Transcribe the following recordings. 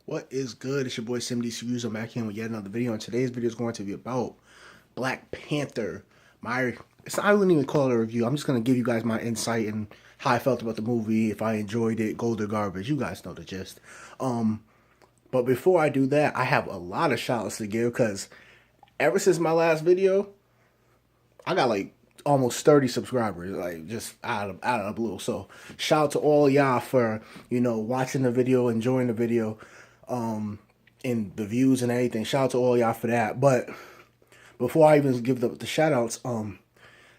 What is good? It's your boy SimDCsReviews. I'm back here with yet another video, and today's video is going to be about Black Panther. I wouldn't even call it a review. I'm just going to give you guys my insight and how I felt about the movie, if I enjoyed it, gold or garbage. You guys know the gist. But before I do that, I have a lot of shout-outs to give because ever since my last video, I got like almost 30 subscribers, like just out of the blue. So shout out to all y'all for, watching the video, enjoying the video, and the views and everything. Shout out to all y'all for that. But before I even give the shout outs,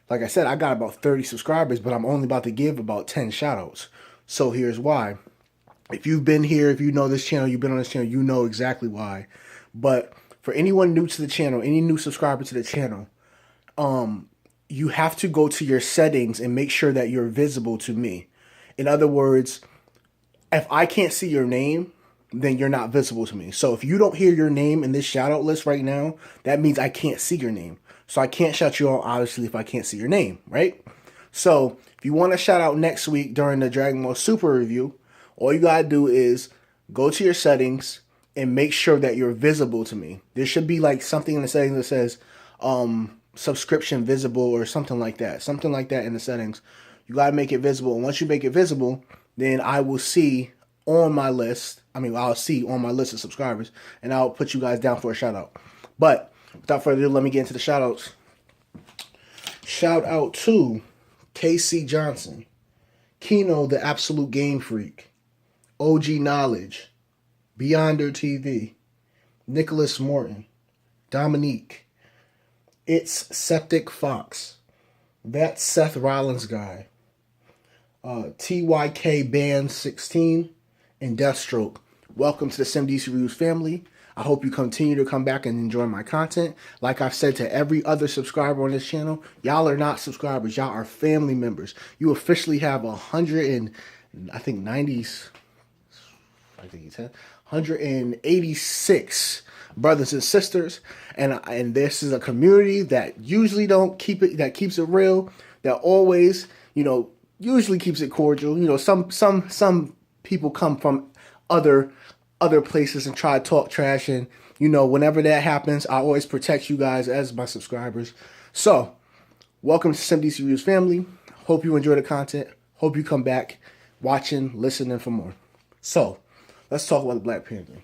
like I said, I got about 30 subscribers, but I'm only about to give about 10 shout outs. So here's why. If you've been here, if you know this channel, you've been on this channel, you know exactly why. But for anyone new to the channel, any new subscriber to the channel, you have to go to your settings and make sure that you're visible to me. In other words, if I can't see your name, then you're not visible to me. So if you don't hear your name in this shout out list right now, that means I can't see your name. So I can't shout you out, obviously, if I can't see your name, right? So if you want to shout out next week during the Dragon Ball Super review, all you gotta do is go to your settings and make sure that you're visible to me. There should be like something in the settings that says subscription visible or something like that. Something like that in the settings. You gotta make it visible. And once you make it visible, then I will see on my list. I'll see on my list of subscribers, and I'll put you guys down for a shout out. But without further ado, let me get into the shout outs. Shout out to KC Johnson, Kino the Absolute Game Freak, OG Knowledge, Beyonder TV, Nicholas Morton, Dominique, It's Septic Fox, That Seth Rollins Guy, TYK Band 16, and Deathstroke. Welcome to the SimDCsReviews family. I hope you continue to come back and enjoy my content. Like I've said to every other subscriber on this channel, y'all are not subscribers. Y'all are family members. You officially have 186 brothers and sisters, and this is a community that usually don't keep it, that keeps it real, that always, usually keeps it cordial. Some people come from other places and try to talk trash, and whenever that happens, I always protect you guys as my subscribers. So welcome to SimDCsReviews family. Hope you enjoy the content. Hope you come back watching, listening for more. So let's talk about the Black Panther.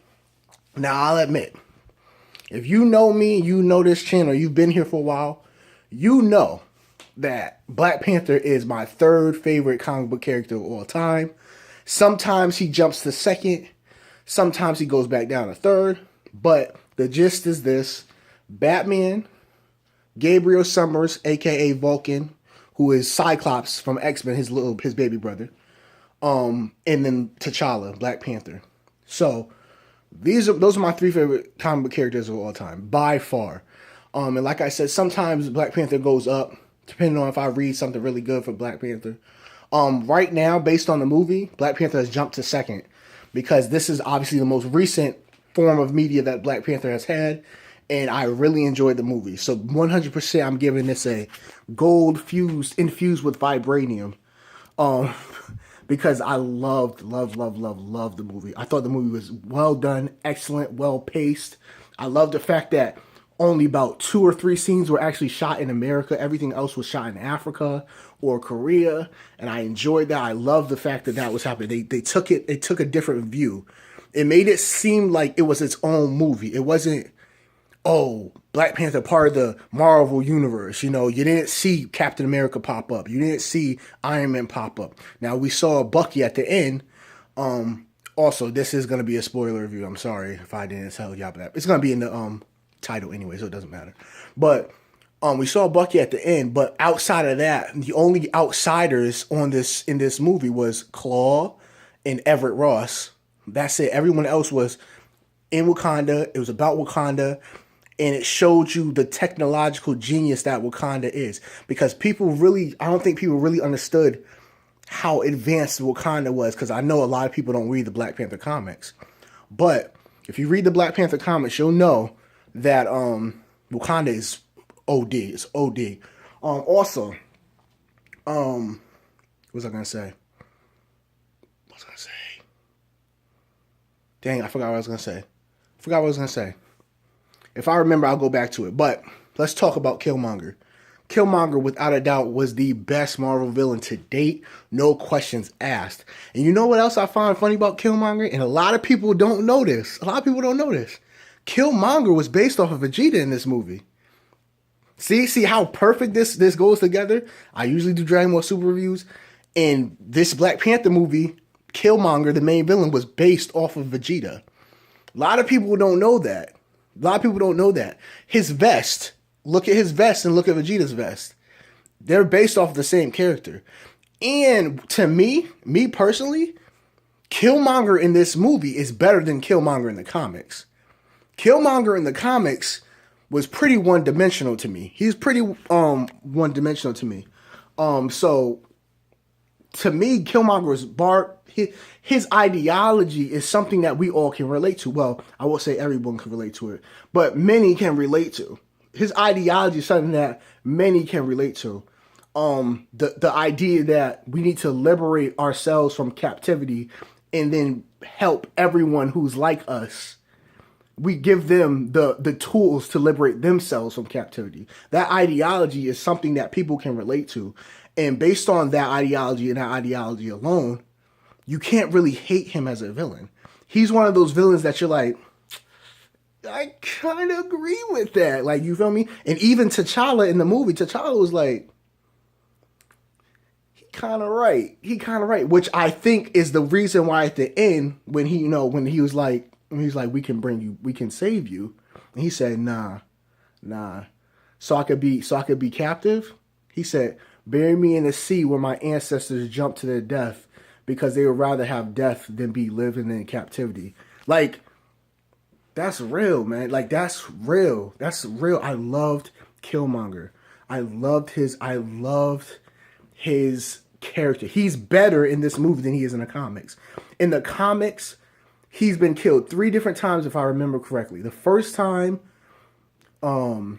Now, I'll admit, if you know me, you know this channel, you've been here for a while, you know that Black Panther is my third favorite comic book character of all time. Sometimes he jumps to second, sometimes he goes back down to third, but the gist is this: Batman, Gabriel Summers, aka Vulcan, who is Cyclops from X-Men, his baby brother, and then T'Challa, Black Panther. So those are my three favorite comic book characters of all time, by far. And like I said, sometimes Black Panther goes up, depending on if I read something really good for Black Panther. Right now, based on the movie, Black Panther has jumped to second because this is obviously the most recent form of media that Black Panther has had, and I really enjoyed the movie. So 100% I'm giving this a gold infused with vibranium. Because I loved the movie. I thought the movie was well done, excellent, well paced. I love the fact that only about 2 or 3 scenes were actually shot in America. Everything else was shot in Africa or Korea, and I enjoyed that. I love the fact that that was happening. They took a different view. It made it seem like it was its own movie. It wasn't, oh, Black Panther part of the Marvel universe. You didn't see Captain America pop up. You didn't see Iron Man pop up. Now, we saw Bucky at the end. Also, this is going to be a spoiler review. I'm sorry if I didn't tell y'all that. It's going to be in the title anyway, so it doesn't matter. But we saw Bucky at the end. But outside of that, the only outsiders in this movie was Claw and Everett Ross. That's it. Everyone else was in Wakanda. It was about Wakanda, and it showed you the technological genius that Wakanda is. Because I don't think people really understood how advanced Wakanda was, because I know a lot of people don't read the Black Panther comics. But if you read the Black Panther comics, you'll know that Wakanda is OD. It's OD. Also, what was I gonna say? Dang, I forgot what I was gonna say. If I remember, I'll go back to it. But let's talk about Killmonger. Killmonger, without a doubt, was the best Marvel villain to date. No questions asked. And you know what else I find funny about Killmonger? And a lot of people don't know this. Killmonger was based off of Vegeta in this movie. See how perfect this goes together? I usually do Dragon Ball Super reviews. In this Black Panther movie, Killmonger, the main villain, was based off of Vegeta. A lot of people don't know that. His vest, look at his vest and look at Vegeta's vest. They're based off the same character. And to me personally, Killmonger in this movie is better than Killmonger in the comics. Killmonger in the comics was pretty one-dimensional to me. He's pretty one-dimensional to me. So to me, Killmonger was his ideology is something that we all can relate to. Well, I will say everyone can relate to it, but many can relate to. His ideology is something that many can relate to. The idea that we need to liberate ourselves from captivity and then help everyone who's like us. We give them the tools to liberate themselves from captivity. That ideology is something that people can relate to. And based on that ideology and that ideology alone, you can't really hate him as a villain. He's one of those villains that you're like, I kind of agree with that. Like, you feel me? And even T'Challa in the movie, T'Challa was like, he kind of right, which I think is the reason why at the end, when he was like, we can save you. And he said, nah. So I could be captive. He said, bury me in the sea where my ancestors jumped to their death because they would rather have death than be living in captivity. Like, that's real, man. Like, that's real. I loved Killmonger. I loved his character. He's better in this movie than he is in the comics. In the comics, he's been killed 3 different times, if I remember correctly. The first time was,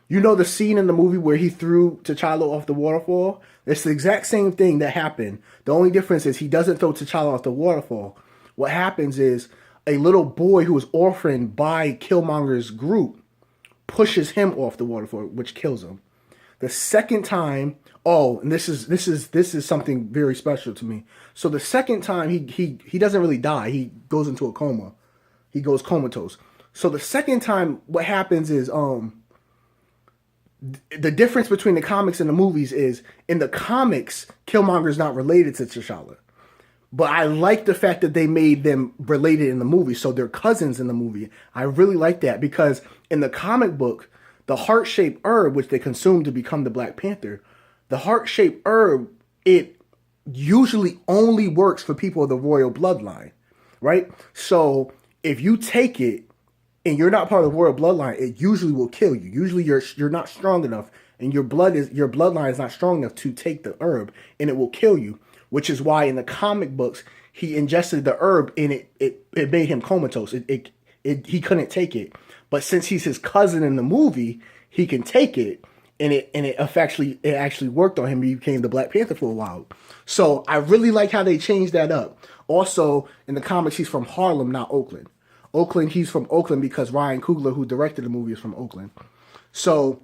the scene in the movie where he threw T'Challa off the waterfall? It's the exact same thing that happened. The only difference is he doesn't throw T'Challa off the waterfall. What happens is a little boy who was orphaned by Killmonger's group pushes him off the waterfall, which kills him. The second time, and this is something very special to me. So the second time he doesn't really die. He goes into a coma. He goes comatose. So the second time, what happens is the difference between the comics and the movies is in the comics, Killmonger's not related to T'Challa. But I like the fact that they made them related in the movie, so they're cousins in the movie. I really like that because in the comic book, the heart-shaped herb, which they consume to become the Black Panther, the heart-shaped herb, it usually only works for people of the royal bloodline, right? So if you take it and you're not part of the royal bloodline, it usually will kill you. Usually you're not strong enough, and your bloodline is not strong enough to take the herb, and it will kill you. Which is why in the comic books he ingested the herb and it made him comatose. He couldn't take it, but since he's his cousin in the movie, he can take it, and it actually worked on him. He became the Black Panther for a while. So I really like how they changed that up. Also in the comics, he's from Harlem, not Oakland. He's from Oakland because Ryan Coogler, who directed the movie, is from Oakland. So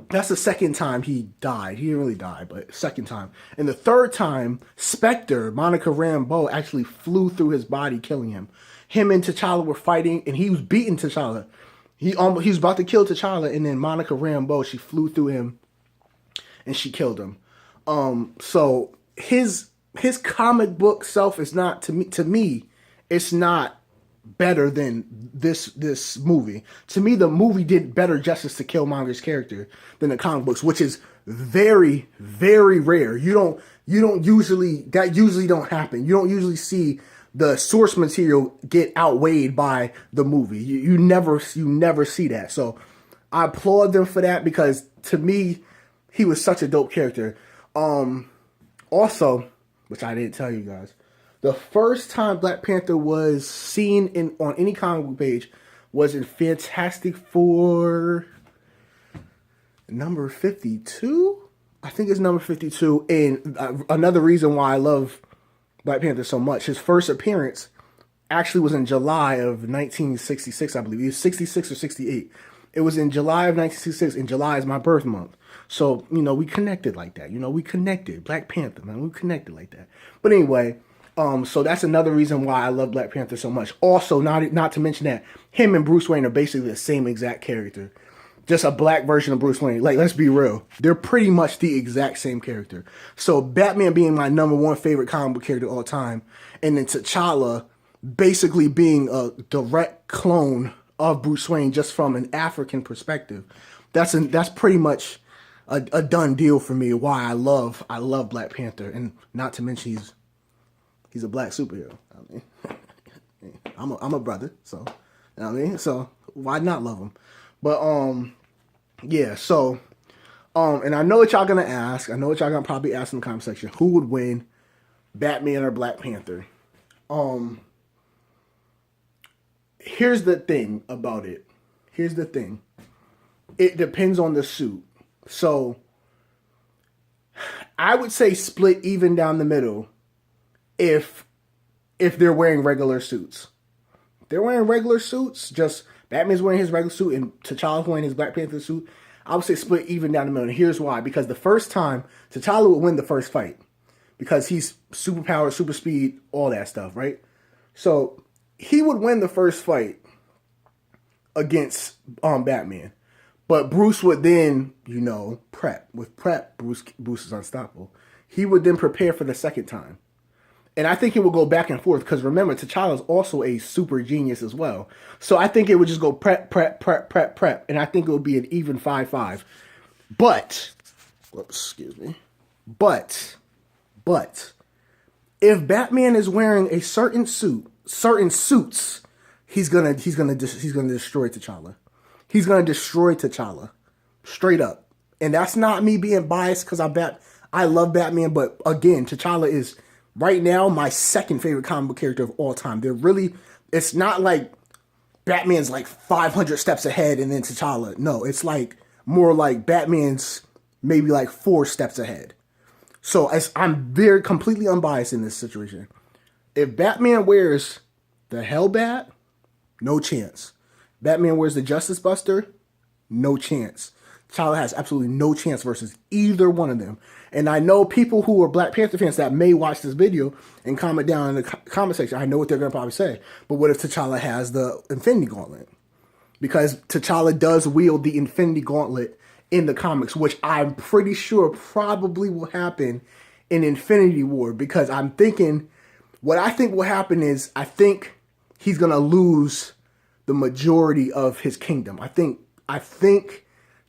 that's the second time he died. He didn't really die, but second time. And the third time, Spectre, Monica Rambeau, actually flew through his body, killing him. Him and T'Challa were fighting, and he was beating T'Challa. He was about to kill T'Challa, and then Monica Rambeau, she flew through him, and she killed him. So his comic book self is not, to me, it's not better than this movie. To me, the movie did better justice to Killmonger's character than the comic books, which is very, very rare. You don't usually don't happen. You don't usually see the source material get outweighed by the movie. You never see that. So I applaud them for that because to me, he was such a dope character. Also, which I didn't tell you guys, the first time Black Panther was seen on any comic book page was in Fantastic Four number 52. I think it's number 52. And another reason why I love Black Panther so much, his first appearance actually was in July of 1966, I believe. It was 66 or 68. It was in July of 1966, and July is my birth month. So, we connected like that. We connected. Black Panther, man. We connected like that. But anyway, so that's another reason why I love Black Panther so much. Also, not to mention that him and Bruce Wayne are basically the same exact character. Just a black version of Bruce Wayne. Like, let's be real. They're pretty much the exact same character. So Batman being my #1 favorite comic book character of all time, and then T'Challa basically being a direct clone of Bruce Wayne just from an African perspective. That's pretty much a done deal for me. Why I love Black Panther, and not to mention he's a black superhero. I mean, I'm a brother, so you know what I mean. So why not love him? But yeah. So and I know what y'all gonna ask. I know what y'all gonna probably ask in the comment section. Who would win, Batman or Black Panther? Here's the thing about it. Here's the thing. It depends on the suit. So I would say split even down the middle if they're wearing regular suits. If they're wearing regular suits, just Batman's wearing his regular suit and T'Challa's wearing his Black Panther suit, I would say split even down the middle. And here's why. Because the first time, T'Challa would win the first fight. Because he's superpower, super speed, all that stuff, right? So he would win the first fight against Batman. But Bruce would then, prep. With prep, Bruce is unstoppable. He would then prepare for the second time. And I think it would go back and forth because remember, T'Challa is also a super genius as well. So I think it would just go prep. And I think it would be an even 5-5. But, excuse me. But, if Batman is wearing a certain suits, he's gonna destroy T'Challa. He's gonna destroy T'Challa, straight up. And that's not me being biased because I love Batman, but again, T'Challa is right now my second favorite comic book character of all time. It's not like Batman's like 500 steps ahead and then T'Challa. No, it's like more like Batman's maybe like 4 steps ahead. So I'm very completely unbiased in this situation. If Batman wears the Hellbat, no chance. Batman wears the Justice Buster, no chance. T'Challa has absolutely no chance versus either one of them. And I know people who are Black Panther fans that may watch this video and comment down in the comment section. I know what they're going to probably say. But what if T'Challa has the Infinity Gauntlet? Because T'Challa does wield the Infinity Gauntlet in the comics, which I'm pretty sure probably will happen in Infinity War. Because what I think will happen is, I think he's going to lose the majority of his kingdom. I think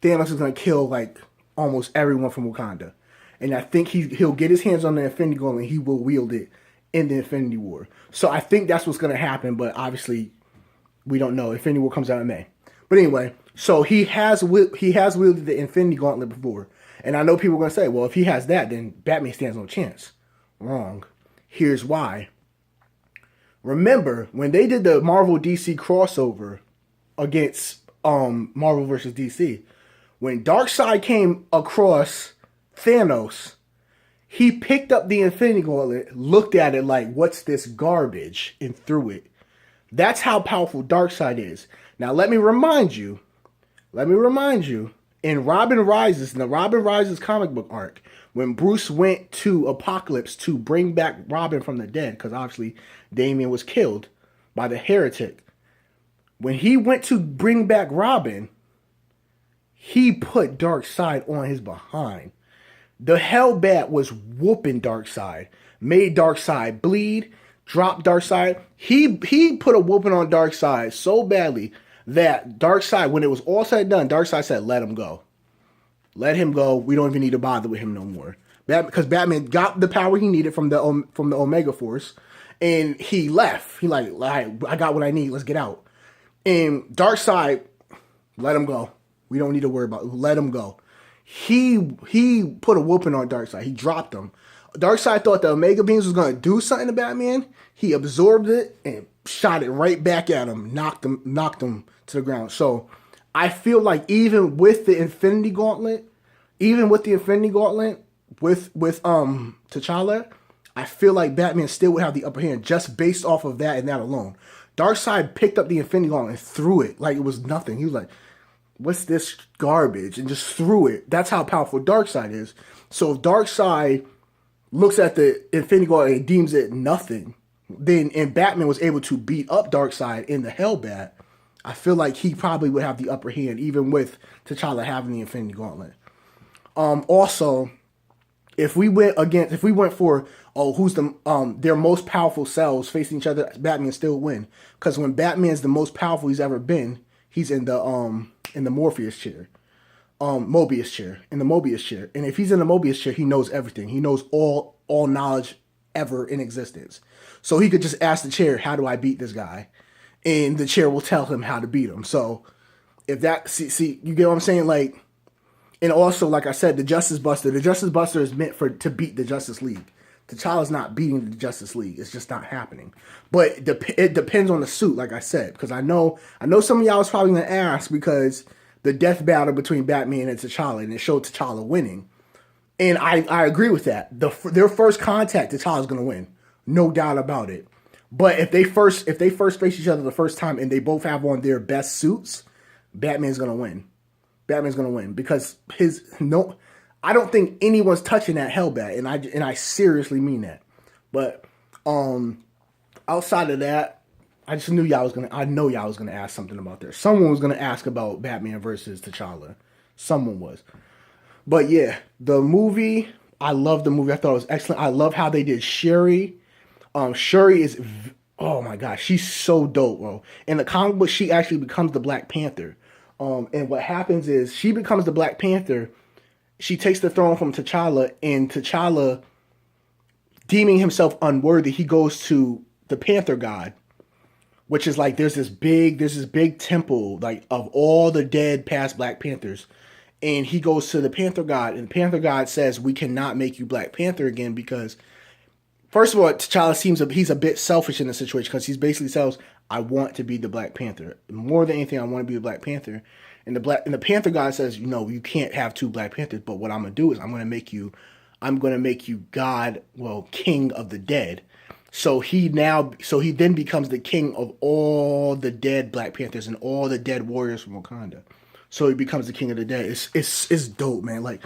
Thanos is going to kill like almost everyone from Wakanda. And I think he'll get his hands on the Infinity Gauntlet and he will wield it in the Infinity War. So I think that's what's going to happen, but obviously we don't know. Infinity War comes out in May. But anyway, so he has wielded the Infinity Gauntlet before. And I know people are going to say, well, if he has that, then Batman stands no chance. Wrong. Here's why. Remember, when they did the Marvel DC crossover against Marvel versus DC, when Darkseid came across Thanos, he picked up the Infinity Gauntlet, looked at it like, what's this garbage, and threw it. That's how powerful Darkseid is. Now, let me remind you, in Robin Rises comic book arc, when Bruce went to Apokolips to bring back Robin from the dead, because obviously Damian was killed by the heretic. When he went to bring back Robin, he put Darkseid on his behind. The Hellbat was whooping Darkseid, made Darkseid bleed, dropped Darkseid. He put a whooping on Darkseid so badly that Darkseid, when it was all said and done, Darkseid said, let him go. Let him go. We don't even need to bother with him no more. Because Batman got the power he needed from the Omega Force, and he left. He like, all right, I got what I need. Let's get out. And Darkseid, let him go. We don't need to worry about it. Let him go. He put a whooping on Darkseid. He dropped him. Darkseid thought the Omega Beams was going to do something to Batman. He absorbed it and shot it right back at him. Knocked him to the ground. So I feel like even with the Infinity Gauntlet, with T'Challa, I feel like Batman still would have the upper hand just based off of that and that alone. Darkseid picked up the Infinity Gauntlet and threw it like it was nothing. He was like, what's this garbage? And just threw it. That's how powerful Darkseid is. So if Darkseid looks at the Infinity Gauntlet and deems it nothing, then and Batman was able to beat up Darkseid in the Hellbat, I feel like he probably would have the upper hand, even with T'Challa having the Infinity Gauntlet. Also, if we went for who's their most powerful selves facing each other, Batman still win. Because when Batman's the most powerful he's ever been, he's in the Morpheus chair. Mobius chair. In the Mobius chair. And if he's in the Mobius chair, he knows everything. He knows all knowledge ever in existence. So he could just ask the chair, how do I beat this guy? And the chair will tell him how to beat him. So if that see you get what I'm saying? Like, and also, like I said, the Justice Buster is meant to beat the Justice League. T'Challa's not beating the Justice League. It's just not happening. But it depends on the suit, like I said, because I know some of y'all was probably gonna ask because the death battle between Batman and T'Challa, and it showed T'Challa winning. And I agree with that. Their first contact, T'Challa's gonna win, no doubt about it. But if they first face each other the first time and they both have on their best suits, Batman's gonna win. Batman's gonna win because I don't think anyone's touching that Hellbat, and I seriously mean that. But outside of that, I know y'all was gonna ask something about there. Someone was gonna ask about Batman versus T'Challa. Someone was. But yeah, the movie, I love the movie. I thought it was excellent. I love how they did Shuri. Shuri is, oh my gosh, she's so dope, bro. In the comic book, she actually becomes the Black Panther. And what happens is she becomes the Black Panther. She takes the throne from T'Challa, and T'Challa, deeming himself unworthy, he goes to the Panther God, which is like there's this big temple like of all the dead past Black Panthers. And he goes to the Panther God, and the Panther God says, we cannot make you Black Panther again because, first of all, T'Challa he's a bit selfish in the situation because he's basically says, I want to be the Black Panther. More than anything, I want to be the Black Panther. And the Panther God says, no, you can't have two Black Panthers, but what I'm going to do is I'm going to make you God, well, king of the dead. So he then becomes the king of all the dead Black Panthers and all the dead warriors from Wakanda. So he becomes the king of the dead. It's dope, man. Like,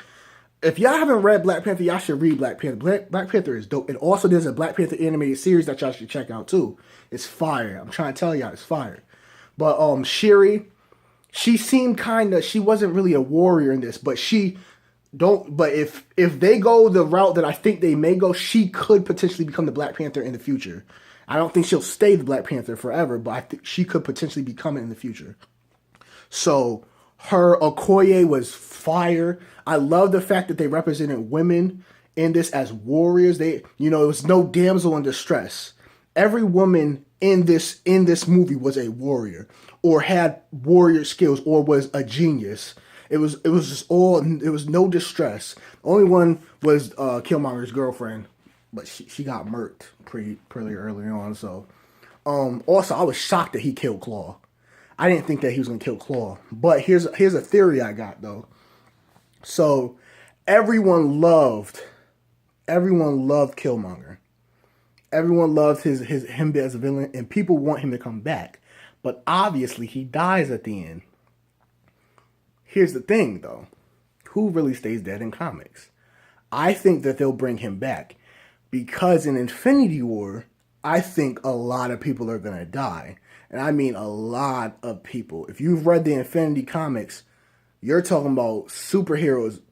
if y'all haven't read Black Panther, y'all should read Black Panther. Black Panther is dope. And also there's a Black Panther animated series that y'all should check out too. It's fire. I'm trying to tell y'all, it's fire. But Shuri, she seemed she wasn't really a warrior in this, but if they go the route that I think they may go, she could potentially become the Black Panther in the future. I don't think she'll stay the Black Panther forever, but I think she could potentially become it in the future. So her Okoye was fire. I love the fact that they represented women in this as warriors. It was no damsel in distress. Every woman in this movie was a warrior or had warrior skills or was a genius. It was no distress. The only one was Killmonger's girlfriend, but she got murked pretty early on. So also I was shocked that he killed Claw. I didn't think that he was going to kill Claw. But here's a theory I got, though. So, everyone loved Killmonger. Everyone loved him as a villain, and people want him to come back. But obviously, he dies at the end. Here's the thing, though. Who really stays dead in comics? I think that they'll bring him back. Because in Infinity War, I think a lot of people are going to die. And I mean a lot of people. If you've read the Infinity comics, you're talking about superheroes,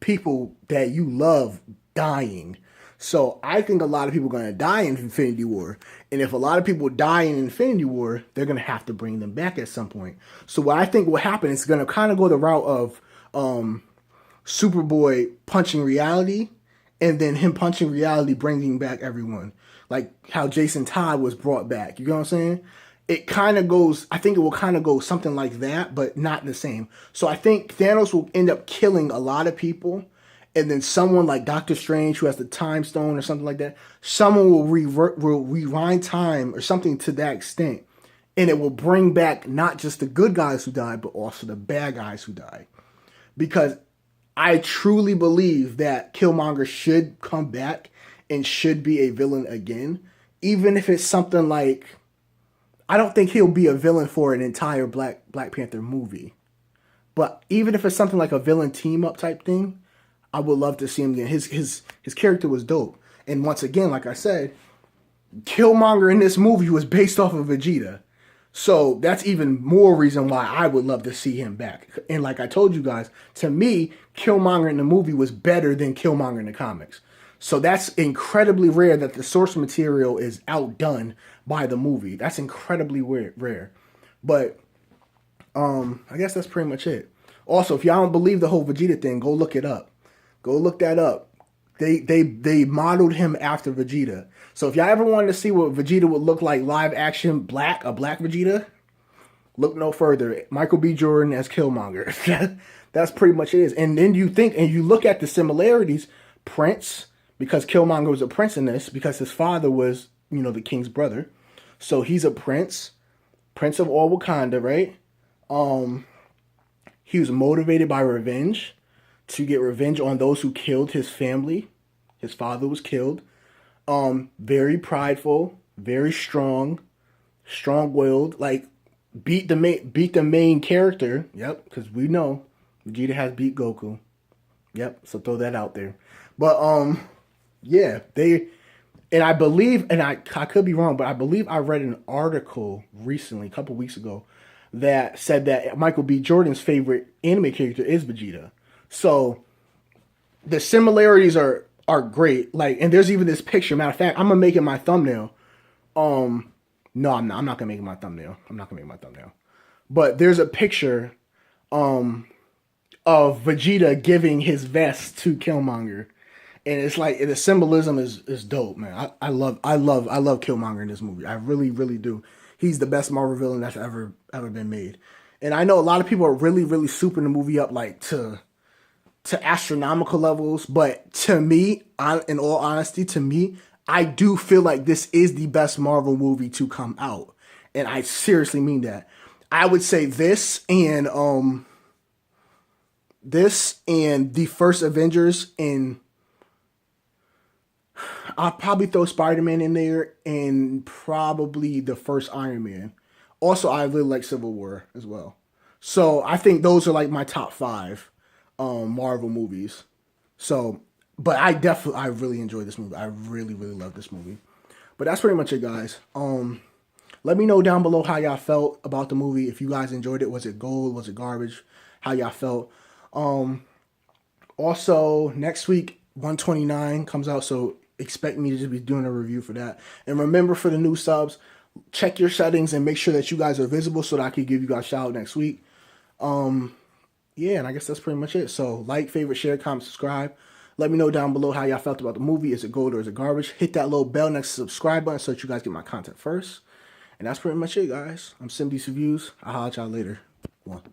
people that you love dying. So I think a lot of people are going to die in Infinity War. And if a lot of people die in Infinity War, they're going to have to bring them back at some point. So what I think will happen is going to kind of go the route of Superboy punching reality, and then him punching reality, bringing back everyone. Like how Jason Todd was brought back. You know what I'm saying? It kind of goes, I think it will kind of go something like that, but not the same. So I think Thanos will end up killing a lot of people, and then someone like Doctor Strange, who has the Time Stone or something like that, someone will rewind time or something to that extent, and it will bring back not just the good guys who died, but also the bad guys who died. Because I truly believe that Killmonger should come back and should be a villain again, even if it's something like, I don't think he'll be a villain for an entire Black Panther movie. But even if it's something like a villain team up type thing, I would love to see him again. His character was dope. And once again, like I said, Killmonger in this movie was based off of Vegeta. So that's even more reason why I would love to see him back. And like I told you guys, to me, Killmonger in the movie was better than Killmonger in the comics. So that's incredibly rare that the source material is outdone by the movie. That's incredibly rare. But I guess that's pretty much it. Also, if y'all don't believe the whole Vegeta thing, go look it up. Go look that up. They modeled him after Vegeta. So if y'all ever wanted to see what Vegeta would look like live action a black Vegeta, look no further. Michael B. Jordan as Killmonger. That's pretty much it. And then you think, and you look at the similarities, Prince, because Killmonger was a prince in this, because his father was, the king's brother. So he's a prince of all Wakanda, right? He was motivated by revenge, to get revenge on those who killed his family. His father was killed. Very prideful, very strong-willed. Like beat the main character. Yep, because we know Vegeta has beat Goku. Yep, so throw that out there. But yeah, and I believe, and I could be wrong, but I believe I read an article recently, a couple weeks ago, that said that Michael B. Jordan's favorite anime character is Vegeta. So the similarities are great. Like, and there's even this picture. Matter of fact, I'm gonna make it my thumbnail. No, I'm not. I'm not gonna make it my thumbnail. But there's a picture of Vegeta giving his vest to Killmonger. And it's like, the symbolism is dope, man. I love Killmonger in this movie. I really, really do. He's the best Marvel villain that's ever been made. And I know a lot of people are really, really souping the movie up like to astronomical levels, but to me, in all honesty, I do feel like this is the best Marvel movie to come out. And I seriously mean that. I would say this and the first Avengers, and I'll probably throw Spider-Man in there, and probably the first Iron Man. Also, I really like Civil War as well. So I think those are like my top 5 Marvel movies. So, but I really enjoyed this movie. I really, really love this movie. But that's pretty much it, guys. Let me know down below how y'all felt about the movie. If you guys enjoyed it, was it gold? Was it garbage? How y'all felt? Also, next week, 129 comes out, so expect me to just be doing a review for that. And remember, for the new subs, check your settings and make sure that you guys are visible so that I can give you guys a shout out next week. Yeah, and I guess that's pretty much it. So, like, favorite, share, comment, subscribe. Let me know down below how y'all felt about the movie. Is it gold or is it garbage? Hit that little bell next to the subscribe button so that you guys get my content first. And that's pretty much it, guys. I'm SimDCsReviews. I'll holler at y'all later. One.